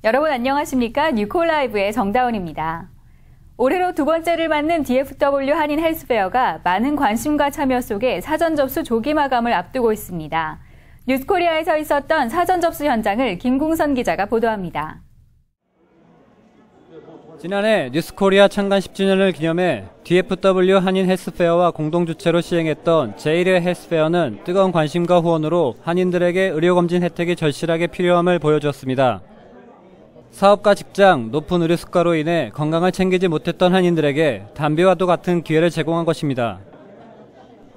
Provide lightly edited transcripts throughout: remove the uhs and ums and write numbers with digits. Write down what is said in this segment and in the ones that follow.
여러분 안녕하십니까? 뉴콜라이브의 정다운입니다. 올해로 두 번째를 맞는 DFW 한인 헬스페어가 많은 관심과 참여 속에 사전 접수 조기 마감을 앞두고 있습니다. 뉴스코리아에서 있었던 사전 접수 현장을 김궁선 기자가 보도합니다. 지난해 뉴스코리아 창간 10주년을 기념해 DFW 한인 헬스페어와 공동 주최로 시행했던 제1회 헬스페어는 뜨거운 관심과 후원으로 한인들에게 의료검진 혜택이 절실하게 필요함을 보여주었습니다. 사업과 직장, 높은 의료 수가로 인해 건강을 챙기지 못했던 한인들에게 담비와도 같은 기회를 제공한 것입니다.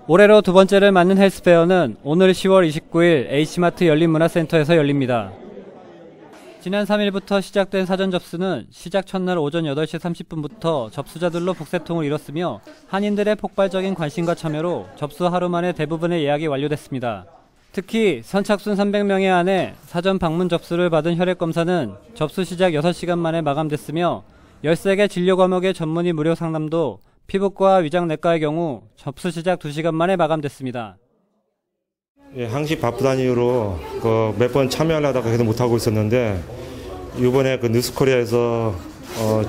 올해로 두 번째를 맞는 헬스페어는 오늘 10월 29일 H마트 열린문화센터에서 열립니다. 지난 3일부터 시작된 사전 접수는 시작 첫날 오전 8시 30분부터 접수자들로 북새통을 이뤘으며 한인들의 폭발적인 관심과 참여로 접수 하루 만에 대부분의 예약이 완료됐습니다. 특히 선착순 300명에 한해 사전 방문 접수를 받은 혈액검사는 접수 시작 6시간 만에 마감됐으며 13개 진료 과목의 전문의 무료 상담도 피부과 위장내과의 경우 접수 시작 2시간 만에 마감됐습니다. 항시 바쁘다는 이유로 몇 번 참여하려다가 계속 못하고 있었는데 이번에 뉴스코리아에서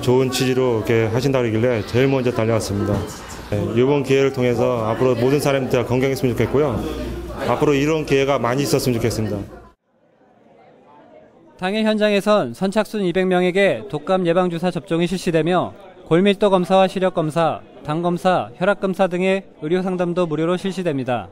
좋은 취지로 이렇게 하신다고 하길래 제일 먼저 달려왔습니다. 이번 기회를 통해서 앞으로 모든 사람들 건강했으면 좋겠고요. 앞으로 이런 기회가 많이 있었으면 좋겠습니다. 당일 현장에선 선착순 200명에게 독감 예방주사 접종이 실시되며 골밀도 검사와 시력 검사, 당 검사, 혈압 검사 등의 의료 상담도 무료로 실시됩니다.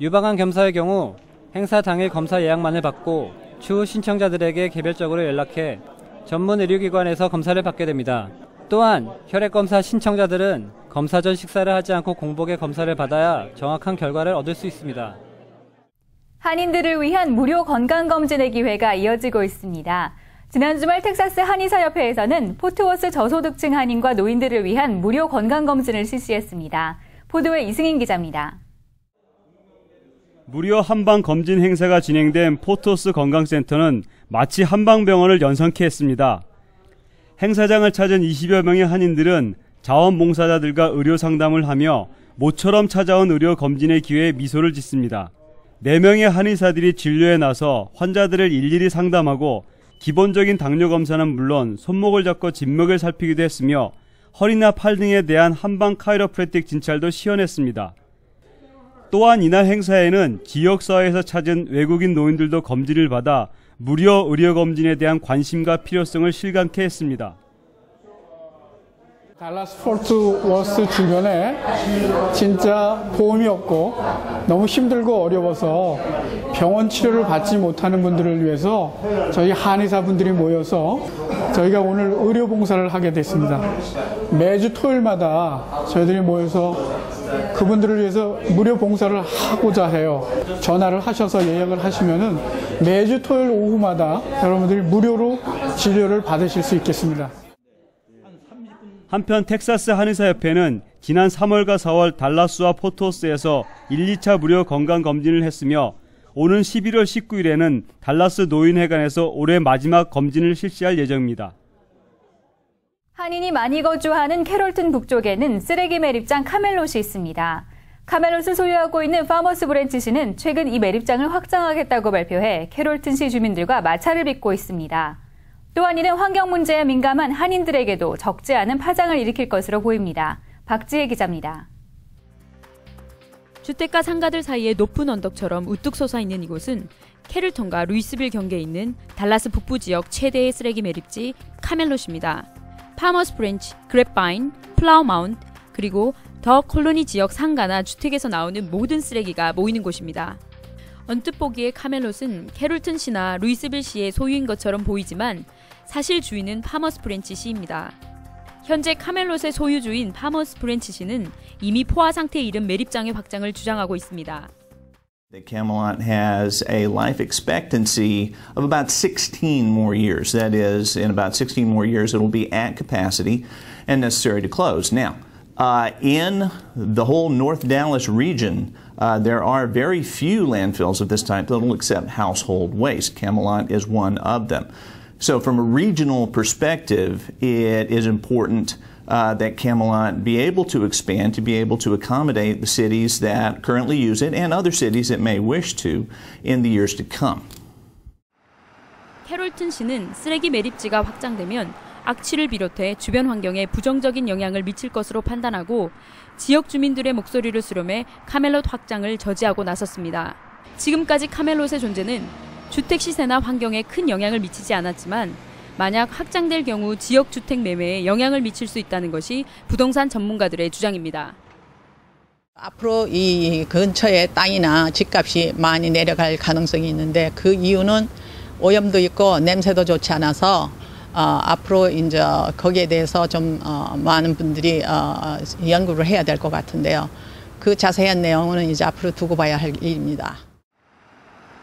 유방암 검사의 경우 행사 당일 검사 예약만을 받고 추후 신청자들에게 개별적으로 연락해 전문 의료기관에서 검사를 받게 됩니다. 또한 혈액검사 신청자들은 검사 전 식사를 하지 않고 공복에 검사를 받아야 정확한 결과를 얻을 수 있습니다. 한인들을 위한 무료 건강검진의 기회가 이어지고 있습니다. 지난 주말 텍사스 한의사협회에서는 포트워스 저소득층 한인과 노인들을 위한 무료 건강검진을 실시했습니다. 포드의 이승인 기자입니다. 무료 한방검진 행사가 진행된 포트워스 건강센터는 마치 한방병원을 연상케 했습니다. 행사장을 찾은 20여 명의 한인들은 자원봉사자들과 의료 상담을 하며 모처럼 찾아온 의료 검진의 기회에 미소를 짓습니다. 4명의 한의사들이 진료에 나서 환자들을 일일이 상담하고 기본적인 당뇨 검사는 물론 손목을 잡고 진맥을 살피기도 했으며 허리나 팔 등에 대한 한방 카이로프래틱 진찰도 시연했습니다. 또한 이날 행사에는 지역사회에서 찾은 외국인 노인들도 검진을 받아 무료 의료검진에 대한 관심과 필요성을 실감케 했습니다. 달라스 포트 워스 주변에 진짜 보험이 없고 너무 힘들고 어려워서 병원 치료를 받지 못하는 분들을 위해서 저희 한의사분들이 모여서 저희가 오늘 의료봉사를 하게 됐습니다. 매주 토요일마다 저희들이 모여서 그분들을 위해서 무료 봉사를 하고자 해요. 전화를 하셔서 예약을 하시면은 매주 토요일 오후마다 여러분들이 무료로 진료를 받으실 수 있겠습니다. 한편 텍사스 한의사협회는 지난 3월과 4월 달라스와 포트워스에서 1, 2차 무료 건강검진을 했으며 오는 11월 19일에는 달라스 노인회관에서 올해 마지막 검진을 실시할 예정입니다. 한인이 많이 거주하는 캐롤튼 북쪽에는 쓰레기 매립장 카멜롯이 있습니다. 카멜롯을 소유하고 있는 파머스 브랜치시는 최근 이 매립장을 확장하겠다고 발표해 캐롤튼시 주민들과 마찰을 빚고 있습니다. 또한 이는 환경 문제에 민감한 한인들에게도 적지 않은 파장을 일으킬 것으로 보입니다. 박지혜 기자입니다. 주택가 상가들 사이에 높은 언덕처럼 우뚝 솟아있는 이곳은 캐롤턴과 루이스빌 경계에 있는 달라스 북부 지역 최대의 쓰레기 매립지 카멜롯입니다. 파머스 브랜치, 그랩바인, 플라워 마운트, 그리고 더 콜로니 지역 상가나 주택에서 나오는 모든 쓰레기가 모이는 곳입니다. 언뜻 보기에 카멜롯은 캐롤튼시나 루이스빌시의 소유인 것처럼 보이지만 사실 주인은 파머스 브랜치시입니다. 현재 카멜롯의 소유주인 파머스 브랜치시는 이미 포화 상태에 이른 매립장의 확장을 주장하고 있습니다. Camelot has a life expectancy of about 16 more years. That is, in about 16 more years, it will be at capacity and necessary to close. Now, in the whole North Dallas region, there are very few landfills of this type that will accept household waste. Camelot is one of them. So from a regional perspective, it is important that Camelot be able to expand, to be able to accommodate the cities that currently use it and other cities that may wish to in the years to come. 캐롤튼시는 쓰레기 매립지가 확장되면 악취를 비롯해 주변 환경에 부정적인 영향을 미칠 것으로 판단하고 지역 주민들의 목소리를 수렴해 카멜롯 확장을 저지하고 나섰습니다. 지금까지 카멜롯의 존재는 주택 시세나 환경에 큰 영향을 미치지 않았지만 만약 확장될 경우 지역 주택 매매에 영향을 미칠 수 있다는 것이 부동산 전문가들의 주장입니다. 앞으로 이 근처에 땅이나 집값이 많이 내려갈 가능성이 있는데 그 이유는 오염도 있고 냄새도 좋지 않아서 앞으로 이제 거기에 대해서 좀 많은 분들이 연구를 해야 될 것 같은데요. 그 자세한 내용은 이제 앞으로 두고 봐야 할 일입니다.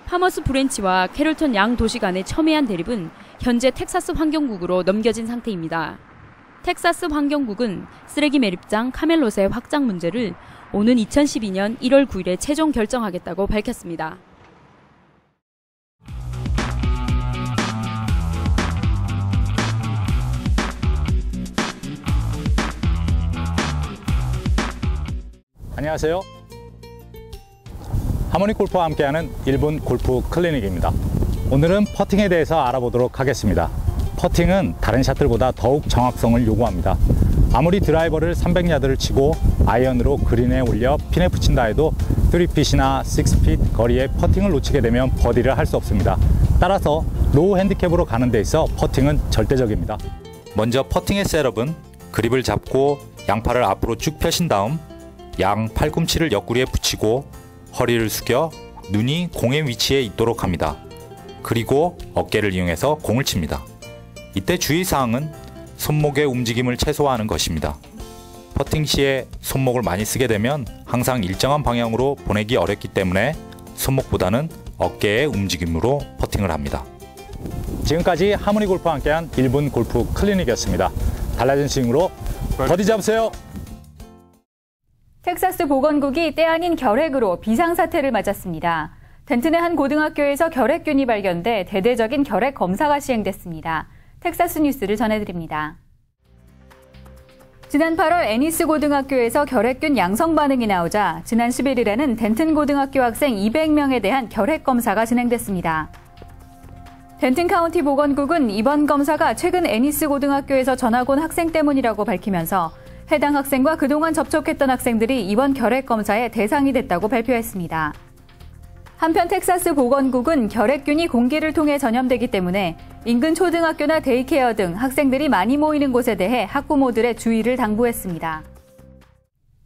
파머스 브랜치와 캐롤턴 양 도시 간의 첨예한 대립은 현재 텍사스 환경국으로 넘겨진 상태입니다. 텍사스 환경국은 쓰레기 매립장 카멜롯의 확장 문제를 오는 2012년 1월 9일에 최종 결정하겠다고 밝혔습니다. 안녕하세요. 하모니 골프와 함께하는 1분 골프 클리닉입니다. 오늘은 퍼팅에 대해서 알아보도록 하겠습니다. 퍼팅은 다른 샷들보다 더욱 정확성을 요구합니다. 아무리 드라이버를 300야드를 치고 아이언으로 그린에 올려 핀에 붙인다 해도 3핏이나 6핏 거리에 퍼팅을 놓치게 되면 버디를 할 수 없습니다. 따라서 로우 핸디캡으로 가는 데 있어 퍼팅은 절대적입니다. 먼저 퍼팅의 셋업은 그립을 잡고 양팔을 앞으로 쭉 펴신 다음 양 팔꿈치를 옆구리에 붙이고 허리를 숙여 눈이 공의 위치에 있도록 합니다. 그리고 어깨를 이용해서 공을 칩니다. 이때 주의사항은 손목의 움직임을 최소화하는 것입니다. 퍼팅 시에 손목을 많이 쓰게 되면 항상 일정한 방향으로 보내기 어렵기 때문에 손목보다는 어깨의 움직임으로 퍼팅을 합니다. 지금까지 하모니 골프와 함께한 1분 골프 클리닉이었습니다. 달라진 스윙으로 버디 잡으세요. 텍사스 보건국이 때 아닌 결핵으로 비상사태를 맞았습니다. 덴튼의 한 고등학교에서 결핵균이 발견돼 대대적인 결핵 검사가 시행됐습니다. 텍사스 뉴스를 전해드립니다. 지난 8월 애니스 고등학교에서 결핵균 양성 반응이 나오자 지난 11일에는 덴튼 고등학교 학생 200명에 대한 결핵 검사가 진행됐습니다. 덴튼 카운티 보건국은 이번 검사가 최근 애니스 고등학교에서 전학 온 학생 때문이라고 밝히면서 해당 학생과 그동안 접촉했던 학생들이 이번 결핵 검사의 대상이 됐다고 발표했습니다. 한편 텍사스 보건국은 결핵균이 공기를 통해 전염되기 때문에 인근 초등학교나 데이케어 등 학생들이 많이 모이는 곳에 대해 학부모들의 주의를 당부했습니다.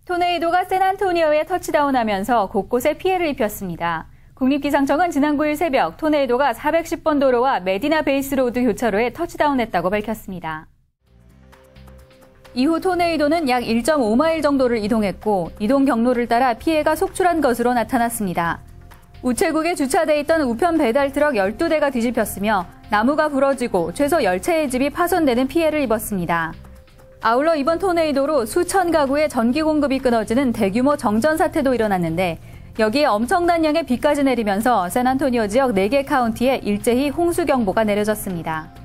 토네이도가 샌안토니오에 터치다운하면서 곳곳에 피해를 입혔습니다. 국립기상청은 지난 9일 새벽 토네이도가 410번 도로와 메디나 베이스 로드 교차로에 터치다운했다고 밝혔습니다. 이후 토네이도는 약 1.5마일 정도를 이동했고 이동 경로를 따라 피해가 속출한 것으로 나타났습니다. 우체국에 주차돼 있던 우편 배달 트럭 12대가 뒤집혔으며 나무가 부러지고 최소 10채의 집이 파손되는 피해를 입었습니다. 아울러 이번 토네이도로 수천 가구의 전기 공급이 끊어지는 대규모 정전 사태도 일어났는데 여기에 엄청난 양의 비까지 내리면서 샌안토니오 지역 4개 카운티에 일제히 홍수경보가 내려졌습니다.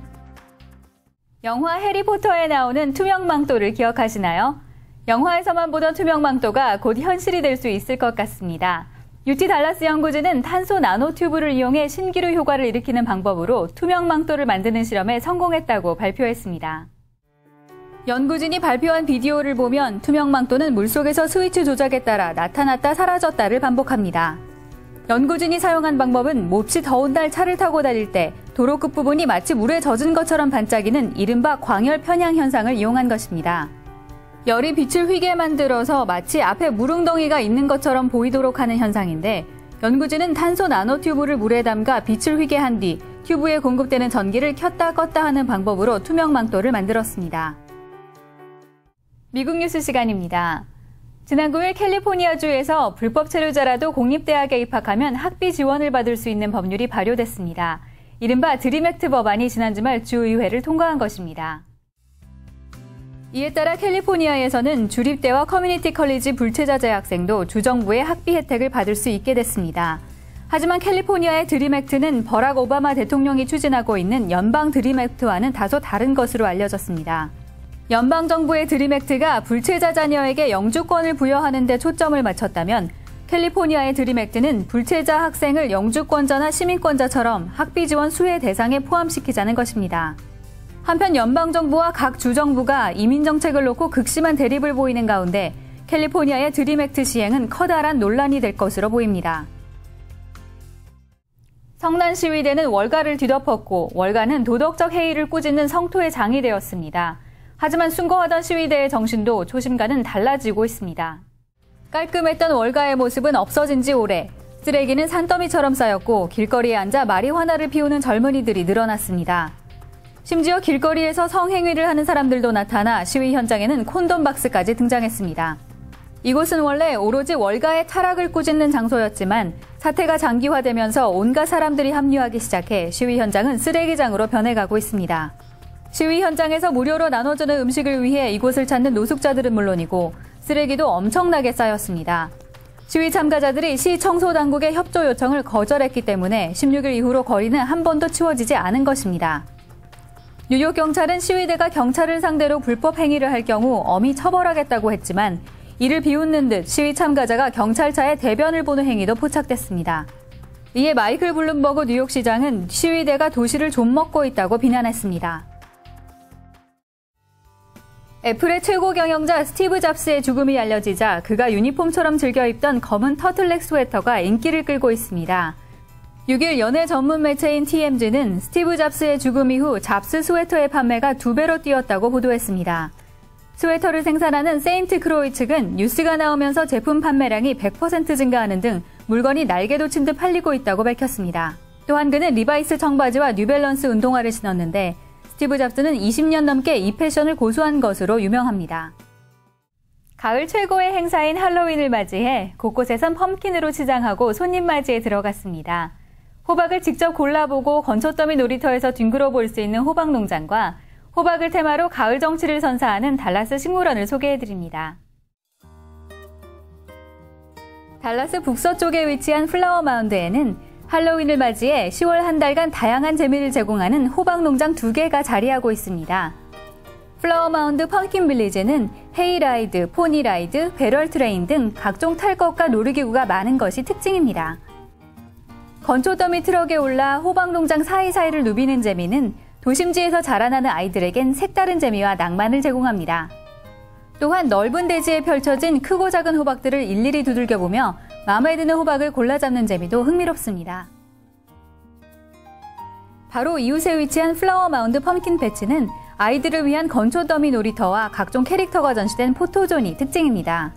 영화 해리포터에 나오는 투명망토를 기억하시나요? 영화에서만 보던 투명망토가 곧 현실이 될 수 있을 것 같습니다. UT 달라스 연구진은 탄소 나노튜브를 이용해 신기루 효과를 일으키는 방법으로 투명망토를 만드는 실험에 성공했다고 발표했습니다. 연구진이 발표한 비디오를 보면 투명망토는 물속에서 스위치 조작에 따라 나타났다 사라졌다를 반복합니다. 연구진이 사용한 방법은 몹시 더운 날 차를 타고 다닐 때 도로 끝부분이 마치 물에 젖은 것처럼 반짝이는 이른바 광열 편향 현상을 이용한 것입니다. 열이 빛을 휘게 만들어서 마치 앞에 물웅덩이가 있는 것처럼 보이도록 하는 현상인데 연구진은 탄소 나노튜브를 물에 담가 빛을 휘게 한 뒤 튜브에 공급되는 전기를 켰다 껐다 하는 방법으로 투명망토를 만들었습니다. 미국 뉴스 시간입니다. 지난 9일 캘리포니아주에서 불법 체류자라도 공립대학에 입학하면 학비 지원을 받을 수 있는 법률이 발효됐습니다. 이른바 드림액트 법안이 지난 주말 주의회를 통과한 것입니다. 이에 따라 캘리포니아에서는 주립대와 커뮤니티 컬리지 불체자 재학생도 주정부의 학비 혜택을 받을 수 있게 됐습니다. 하지만 캘리포니아의 드림액트는 버락 오바마 대통령이 추진하고 있는 연방 드림액트와는 다소 다른 것으로 알려졌습니다. 연방정부의 드림액트가 불체자 자녀에게 영주권을 부여하는 데 초점을 맞췄다면 캘리포니아의 드림액트는 불체자 학생을 영주권자나 시민권자처럼 학비 지원 수혜 대상에 포함시키자는 것입니다. 한편 연방정부와 각 주정부가 이민정책을 놓고 극심한 대립을 보이는 가운데 캘리포니아의 드림액트 시행은 커다란 논란이 될 것으로 보입니다. 성난 시위대는 월가를 뒤덮었고 월가는 도덕적 해이를 꾸짖는 성토의 장이 되었습니다. 하지만 순거하던 시위대의 정신도 조심과는 달라지고 있습니다. 깔끔했던 월가의 모습은 없어진 지 오래. 쓰레기는 산더미처럼 쌓였고 길거리에 앉아 마리화나를 피우는 젊은이들이 늘어났습니다. 심지어 길거리에서 성행위를 하는 사람들도 나타나 시위 현장에는 콘돔 박스까지 등장했습니다. 이곳은 원래 오로지 월가의 타락을 꾸짖는 장소였지만 사태가 장기화되면서 온갖 사람들이 합류하기 시작해 시위 현장은 쓰레기장으로 변해가고 있습니다. 시위 현장에서 무료로 나눠주는 음식을 위해 이곳을 찾는 노숙자들은 물론이고 쓰레기도 엄청나게 쌓였습니다. 시위 참가자들이 시 청소당국의 협조 요청을 거절했기 때문에 16일 이후로 거리는 한 번도 치워지지 않은 것입니다. 뉴욕 경찰은 시위대가 경찰을 상대로 불법 행위를 할 경우 엄히 처벌하겠다고 했지만 이를 비웃는 듯 시위 참가자가 경찰차에 대변을 보는 행위도 포착됐습니다. 이에 마이클 블룸버그 뉴욕시장은 시위대가 도시를 좀먹고 있다고 비난했습니다. 애플의 최고 경영자 스티브 잡스의 죽음이 알려지자 그가 유니폼처럼 즐겨 입던 검은 터틀넥 스웨터가 인기를 끌고 있습니다. 6일 연예 전문 매체인 TMZ는 스티브 잡스의 죽음 이후 잡스 스웨터의 판매가 2배로 뛰었다고 보도했습니다. 스웨터를 생산하는 세인트 크로이 측은 뉴스가 나오면서 제품 판매량이 100% 증가하는 등 물건이 날개 돋친 듯 팔리고 있다고 밝혔습니다. 또한 그는 리바이스 청바지와 뉴밸런스 운동화를 신었는데 스티브 잡스는 20년 넘게 이 패션을 고수한 것으로 유명합니다. 가을 최고의 행사인 할로윈을 맞이해 곳곳에선 펌킨으로 치장하고 손님 맞이에 들어갔습니다. 호박을 직접 골라보고 건초더미 놀이터에서 뒹굴어 볼 수 있는 호박 농장과 호박을 테마로 가을 정취를 선사하는 달라스 식물원을 소개해드립니다. 달라스 북서쪽에 위치한 플라워 마운드에는 할로윈을 맞이해 10월 한 달간 다양한 재미를 제공하는 호박 농장 2개가 자리하고 있습니다. 플라워 마운드 펌킨 빌리지는 헤이라이드, 포니라이드, 배럴 트레인 등 각종 탈 것과 놀이기구가 많은 것이 특징입니다. 건초더미 트럭에 올라 호박 농장 사이사이를 누비는 재미는 도심지에서 자라나는 아이들에겐 색다른 재미와 낭만을 제공합니다. 또한 넓은 대지에 펼쳐진 크고 작은 호박들을 일일이 두들겨보며 마음에 드는 호박을 골라 잡는 재미도 흥미롭습니다. 바로 이웃에 위치한 플라워 마운드 펌킨 패치는 아이들을 위한 건초더미 놀이터와 각종 캐릭터가 전시된 포토존이 특징입니다.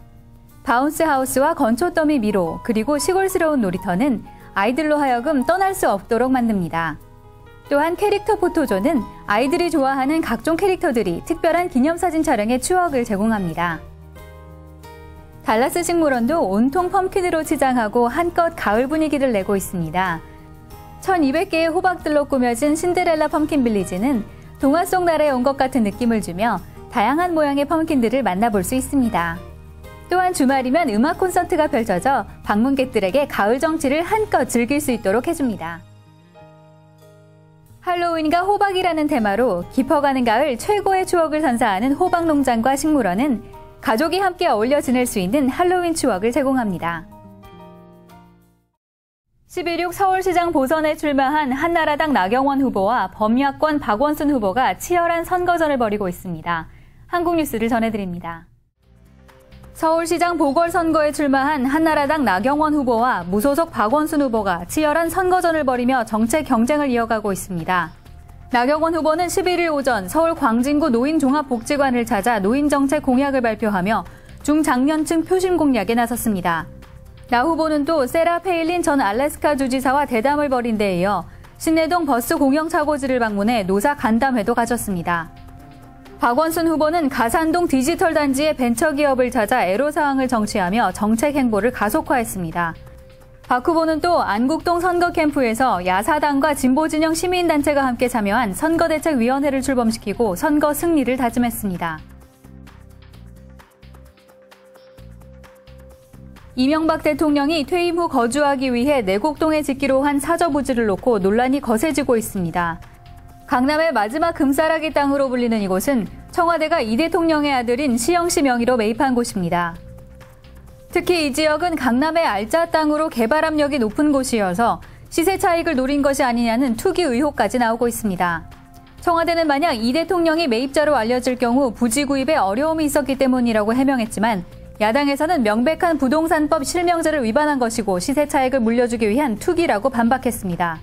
바운스 하우스와 건초더미 미로 그리고 시골스러운 놀이터는 아이들로 하여금 떠날 수 없도록 만듭니다. 또한 캐릭터 포토존은 아이들이 좋아하는 각종 캐릭터들이 특별한 기념사진 촬영의 추억을 제공합니다. 달라스 식물원도 온통 펌킨으로 치장하고 한껏 가을 분위기를 내고 있습니다. 1200개의 호박들로 꾸며진 신데렐라 펌킨 빌리지는 동화 속 나라에 온 것 같은 느낌을 주며 다양한 모양의 펌킨들을 만나볼 수 있습니다. 또한 주말이면 음악 콘서트가 펼쳐져 방문객들에게 가을 정취를 한껏 즐길 수 있도록 해줍니다. 할로윈과 호박이라는 테마로 깊어가는 가을 최고의 추억을 선사하는 호박 농장과 식물원은 가족이 함께 어울려 지낼 수 있는 할로윈 추억을 제공합니다. 11.6 서울시장 보선에 출마한 한나라당 나경원 후보와 범야권 박원순 후보가 치열한 선거전을 벌이고 있습니다. 한국뉴스를 전해드립니다. 서울시장 보궐선거에 출마한 한나라당 나경원 후보와 무소속 박원순 후보가 치열한 선거전을 벌이며 정책 경쟁을 이어가고 있습니다. 나경원 후보는 11일 오전 서울 광진구 노인종합복지관을 찾아 노인정책 공약을 발표하며 중장년층 표심 공략에 나섰습니다. 나 후보는 또 세라 페일린 전 알래스카 주지사와 대담을 벌인 데 이어 신내동 버스 공영착오지를 방문해 노사 간담회도 가졌습니다. 박원순 후보는 가산동 디지털 단지의 벤처기업을 찾아 애로사항을 정치하며 정책 행보를 가속화했습니다. 박 후보는 또 안국동 선거 캠프에서 야사당과 진보진영 시민단체가 함께 참여한 선거대책위원회를 출범시키고 선거 승리를 다짐했습니다. 이명박 대통령이 퇴임 후 거주하기 위해 내곡동에 짓기로 한 사저부지를 놓고 논란이 거세지고 있습니다. 강남의 마지막 금싸라기 땅으로 불리는 이곳은 청와대가 이 대통령의 아들인 시영 씨 명의로 매입한 곳입니다. 특히 이 지역은 강남의 알짜 땅으로 개발 압력이 높은 곳이어서 시세 차익을 노린 것이 아니냐는 투기 의혹까지 나오고 있습니다. 청와대는 만약 이 대통령이 매입자로 알려질 경우 부지 구입에 어려움이 있었기 때문이라고 해명했지만 야당에서는 명백한 부동산법 실명제를 위반한 것이고 시세 차익을 물려주기 위한 투기라고 반박했습니다.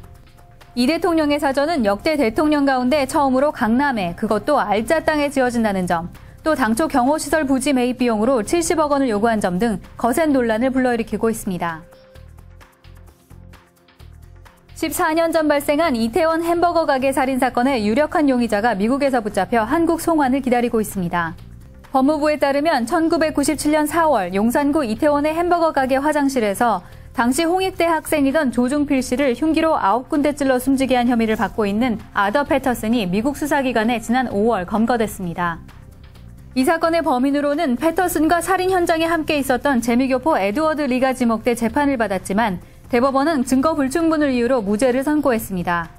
이 대통령의 사저는 역대 대통령 가운데 처음으로 강남에 그것도 알짜 땅에 지어진다는 점, 또 당초 경호시설 부지 매입 비용으로 70억 원을 요구한 점 등 거센 논란을 불러일으키고 있습니다. 14년 전 발생한 이태원 햄버거 가게 살인 사건의 유력한 용의자가 미국에서 붙잡혀 한국 송환을 기다리고 있습니다. 법무부에 따르면 1997년 4월 용산구 이태원의 햄버거 가게 화장실에서 당시 홍익대 학생이던 조중필 씨를 흉기로 9군데 찔러 숨지게 한 혐의를 받고 있는 아더 패터슨이 미국 수사기관에 지난 5월 검거됐습니다. 이 사건의 범인으로는 패터슨과 살인 현장에 함께 있었던 재미교포 에드워드 리가 지목돼 재판을 받았지만 대법원은 증거 불충분을 이유로 무죄를 선고했습니다.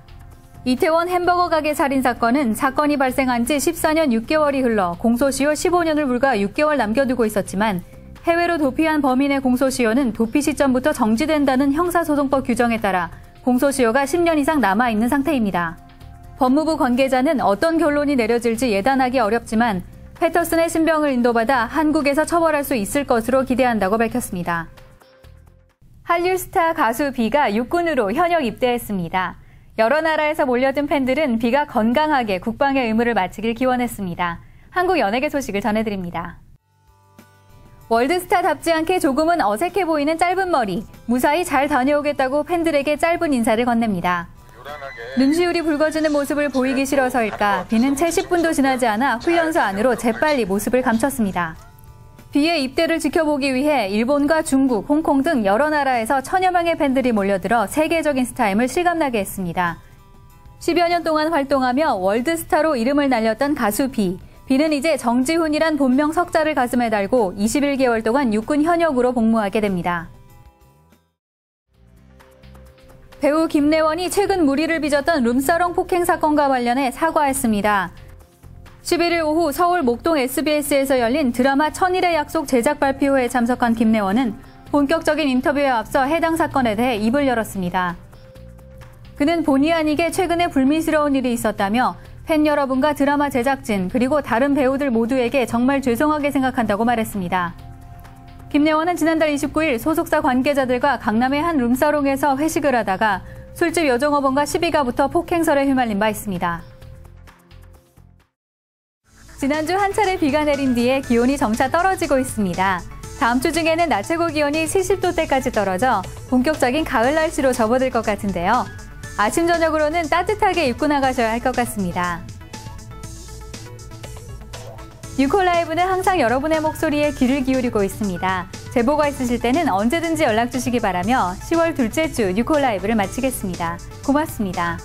이태원 햄버거 가게 살인 사건은 사건이 발생한 지 14년 6개월이 흘러 공소시효 15년을 불과 6개월 남겨두고 있었지만 해외로 도피한 범인의 공소시효는 도피 시점부터 정지된다는 형사소송법 규정에 따라 공소시효가 10년 이상 남아있는 상태입니다. 법무부 관계자는 어떤 결론이 내려질지 예단하기 어렵지만 패터슨의 신병을 인도받아 한국에서 처벌할 수 있을 것으로 기대한다고 밝혔습니다. 한류 스타 가수 비가 육군으로 현역 입대했습니다. 여러 나라에서 몰려든 팬들은 비가 건강하게 국방의 의무를 마치길 기원했습니다. 한국 연예계 소식을 전해드립니다. 월드스타답지 않게 조금은 어색해 보이는 짧은 머리, 무사히 잘 다녀오겠다고 팬들에게 짧은 인사를 건넵니다. 눈시울이 붉어지는 모습을 보이기 싫어서일까 비는 채 10분도 지나지 않아 훈련소 안으로 재빨리 모습을 감췄습니다. 비의 입대를 지켜보기 위해 일본과 중국, 홍콩 등 여러 나라에서 천여 명의 팬들이 몰려들어 세계적인 스타임을 실감나게 했습니다. 10여 년 동안 활동하며 월드스타로 이름을 날렸던 가수 비. 비는 이제 정지훈이란 본명 석자를 가슴에 달고 21개월 동안 육군 현역으로 복무하게 됩니다. 배우 김래원이 최근 무리를 빚었던 룸사롱 폭행 사건과 관련해 사과했습니다. 11일 오후 서울 목동 SBS에서 열린 드라마 천일의 약속 제작 발표회에 참석한 김래원은 본격적인 인터뷰에 앞서 해당 사건에 대해 입을 열었습니다. 그는 본의 아니게 최근에 불미스러운 일이 있었다며 팬 여러분과 드라마 제작진 그리고 다른 배우들 모두에게 정말 죄송하게 생각한다고 말했습니다. 김래원은 지난달 29일 소속사 관계자들과 강남의 한 룸사롱에서 회식을 하다가 술집 여종업원과 시비가 붙어 폭행설에 휘말린 바 있습니다. 지난주 한 차례 비가 내린 뒤에 기온이 점차 떨어지고 있습니다. 다음 주 중에는 낮 최고 기온이 70도대까지 떨어져 본격적인 가을 날씨로 접어들 것 같은데요. 아침 저녁으로는 따뜻하게 입고 나가셔야 할 것 같습니다. 뉴콜라이브는 항상 여러분의 목소리에 귀를 기울이고 있습니다. 제보가 있으실 때는 언제든지 연락 주시기 바라며 10월 둘째 주 뉴콜라이브를 마치겠습니다. 고맙습니다.